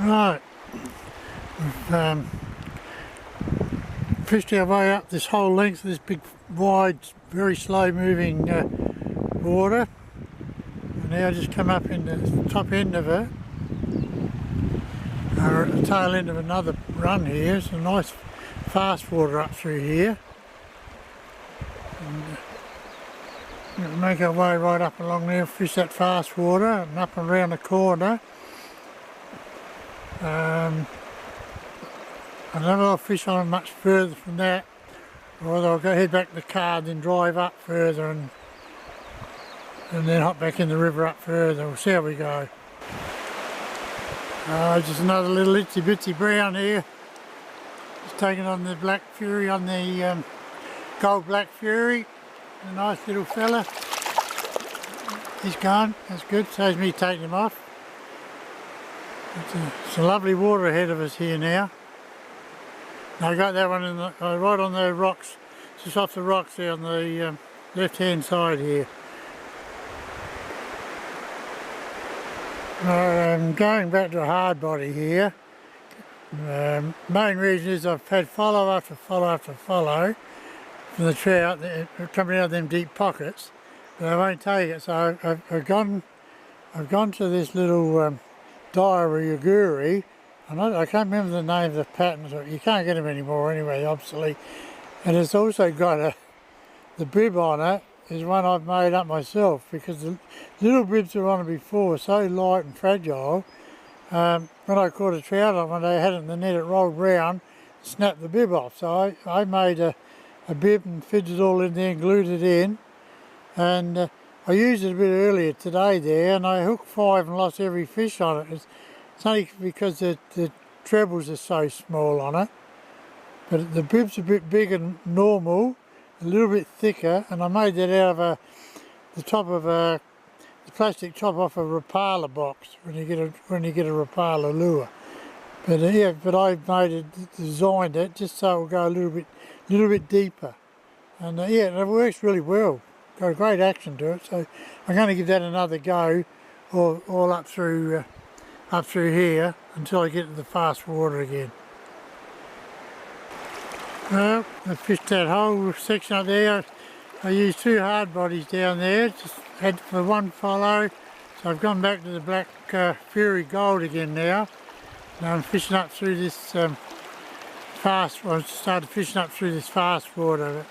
Right, we've fished our way up this whole length of this big, wide, very slow moving water. And now just come up in the top end of it, or at the tail end of another run here. It's a nice fast water up through here. And, we'll make our way right up along there, fish that fast water and up and around the corner. I don't know if I'll fish on much further from that, or I'll go head back to the car and then drive up further and then hop back in the river up further. We'll see how we go. Just another little itsy bitsy brown here. Just taking on the black fury, on the gold black fury. A nice little fella. He's gone, that's good, saves me taking him off. It's a lovely water ahead of us here now. I got that one in the, right on the rocks, just off the rocks there on the left hand side here. I'm going back to a hard body here. Main reason is I've had follow after follow after follow from the trout coming out of them deep pockets, but I won't take it. So I've gone to this little diary Yaguri, and I can't remember the name of the patterns. You can't get them anymore anyway, obviously. And it's also got the bib on it is one I've made up myself, because the little bibs that were on it before were so light and fragile. When I caught a trout on one day, I had it in the net, it rolled round, snapped the bib off. So I made a bib and fitted it all in there and glued it in. And I used it a bit earlier today there, and I hooked 5 and lost every fish on it. It's only because the trebles are so small on it. But the bib's a bit bigger than normal, a little bit thicker, and I made that out of the top of the plastic top off a Rapala box when you get a Rapala lure. But yeah, but I designed it just so it will go a little bit deeper, and yeah, it works really well. Got a great action to it, so I'm going to give that another go, all up through here until I get to the fast water again. Well, I fished that whole section up there. I used 2 hard bodies down there, just had for one follow, so I've gone back to the black Fury Gold again now. Now I'm fishing up through this started fishing up through this fast water.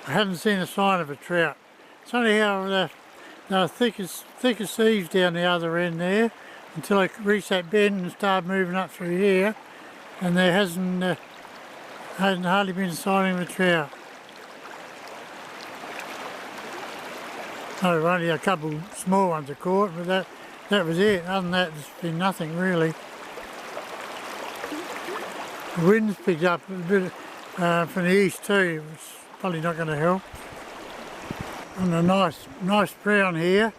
I haven't seen a sign of a trout. It's only how they're thick as thieves down the other end there, until I reach that bend and start moving up through here, and there hasn't hardly been a sign of a trout. Oh, only a couple small ones I caught, but that was it. Other than that, there's been nothing really. The wind's picked up a bit from the east too, which is probably not going to help. On a nice brown here.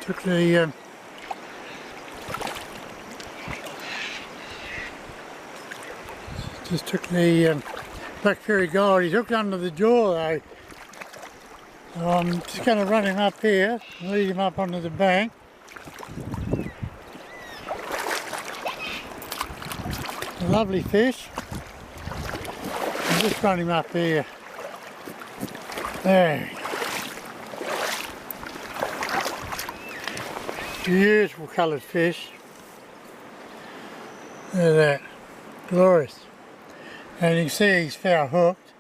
Took the just took the Black Fury Gold. He's hooked under the jaw though. So I'm just going to run him up here and lead him up onto the bank. A lovely fish. I'll just run him up here. There. Beautiful coloured fish. Look at that. Glorious. And you can see he's foul hooked.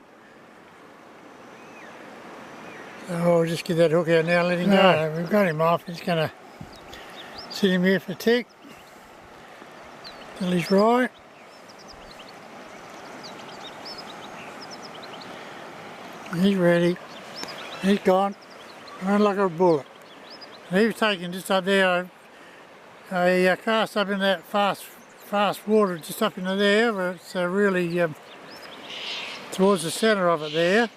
So I'll just get that hook out now and let him go. We've got him off. He's going to sit him here for a tick till he's right. He's ready. He's gone. Run like a bullet. And he was taken just up there. I cast up in that fast water just up into there, where it's really towards the centre of it there.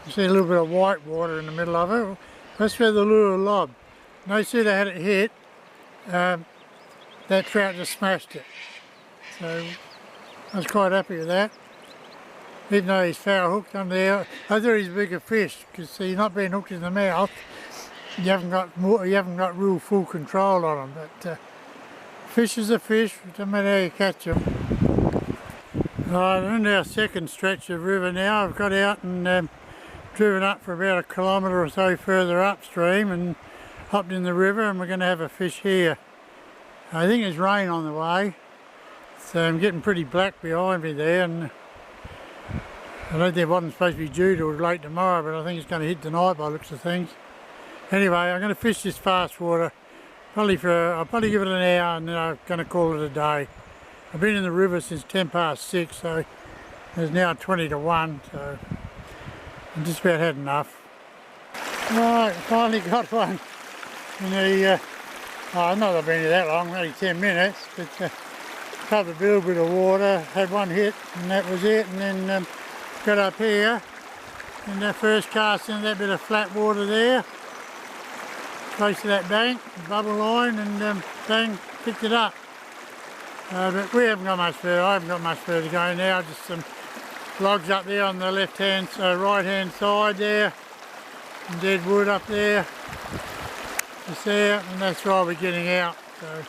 You see a little bit of white water in the middle of it. That's where the lure lobbed. No sooner had it hit, that trout just smashed it. So I was quite happy with that. Even though he's foul hooked on there, I thought he's a bigger fish, because he's not being hooked in the mouth. You haven't got real full control on him, but fish is a fish, no matter how you catch them. Right, we're in our second stretch of river now. I've got out and driven up for about a kilometre or so further upstream and hopped in the river, and we're going to have a fish here. I think there's rain on the way, so I'm getting pretty black behind me there, and I don't think it wasn't supposed to be due till late tomorrow, but I think it's going to hit tonight by the looks of things. Anyway, I'm going to fish this fast water. I'll probably give it an hour, and then I'm going to call it a day. I've been in the river since 6:10, so it's now 20 to 1, so I've just about had enough. Right, finally got one. In the, not that I've been here that long, only 10 minutes, but covered a little bit of water, had one hit, and that was it, and then got up here, and that first cast in that bit of flat water there, close to that bank, bubble line, and bang, picked it up. But we haven't got much further. I haven't got much further to go now. Just some logs up there on the right hand side there, some dead wood up there, just there, and that's why we're getting out. So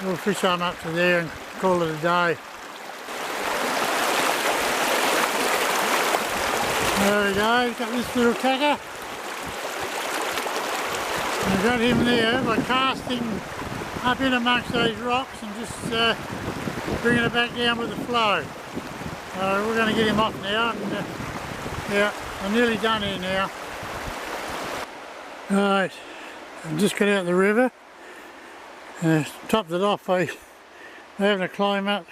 we'll fish on up to there and call it a day. There we go. Got this little tacker. I got him there by casting up in amongst those rocks and just bringing it back down with the flow. So we're going to get him off now, and yeah, I'm nearly done here now. Right, I've just got out of the river, topped it off by having to climb up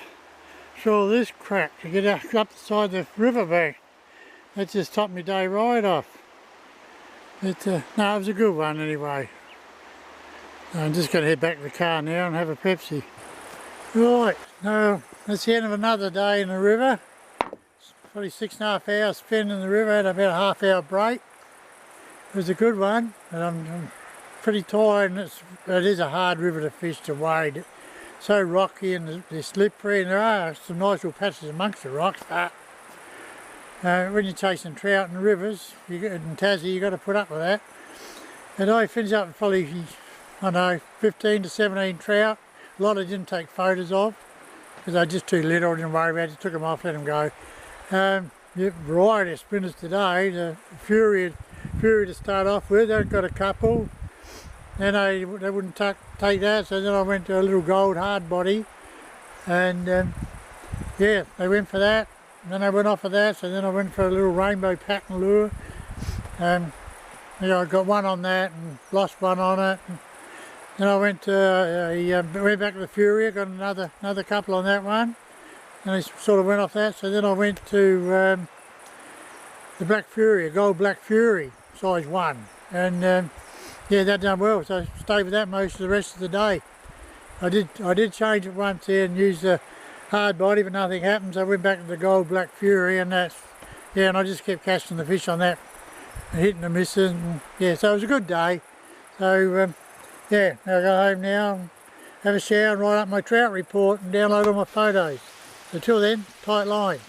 through all this crap to get up the side of the riverbank. That just topped my day right off. But no, it was a good one anyway. I'm just going to head back to the car now and have a Pepsi. Right, now that's the end of another day in the river. It's probably 6.5 hours spent in the river, had about a half-hour break. It was a good one, and I'm pretty tired, and it is a hard river to fish, to wade. It's so rocky and they're slippery, and there are some nice little patches amongst the rocks, but when you're chasing trout in rivers, in Tassie, you've got to put up with that. And I finished up with probably, I don't know, 15 to 17 trout. A lot I didn't take photos of because they're just too little. I didn't worry about it. Just took them off, let them go. The variety of spinners today, the Fury to start off with, they've got a couple. Then they wouldn't take that, so then I went to a little gold hard body, and yeah, they went for that. And then I went off of that, so then I went for a little rainbow pattern lure. Yeah, I got one on that and lost one on it. And then I went back to the Fury, got another couple on that one, and I sort of went off that. So then I went to the Black Fury, a gold Black Fury, size 1, and yeah, that done well. So I stayed with that most of the rest of the day. I did change it once there and use the hard body, but nothing happened. So I went back to the gold Black Fury, and that's, yeah, and I just kept casting the fish on that and hitting and missing. And yeah, so it was a good day. So yeah, now I go home now and have a shower and write up my trout report and download all my photos. Until then, tight lines.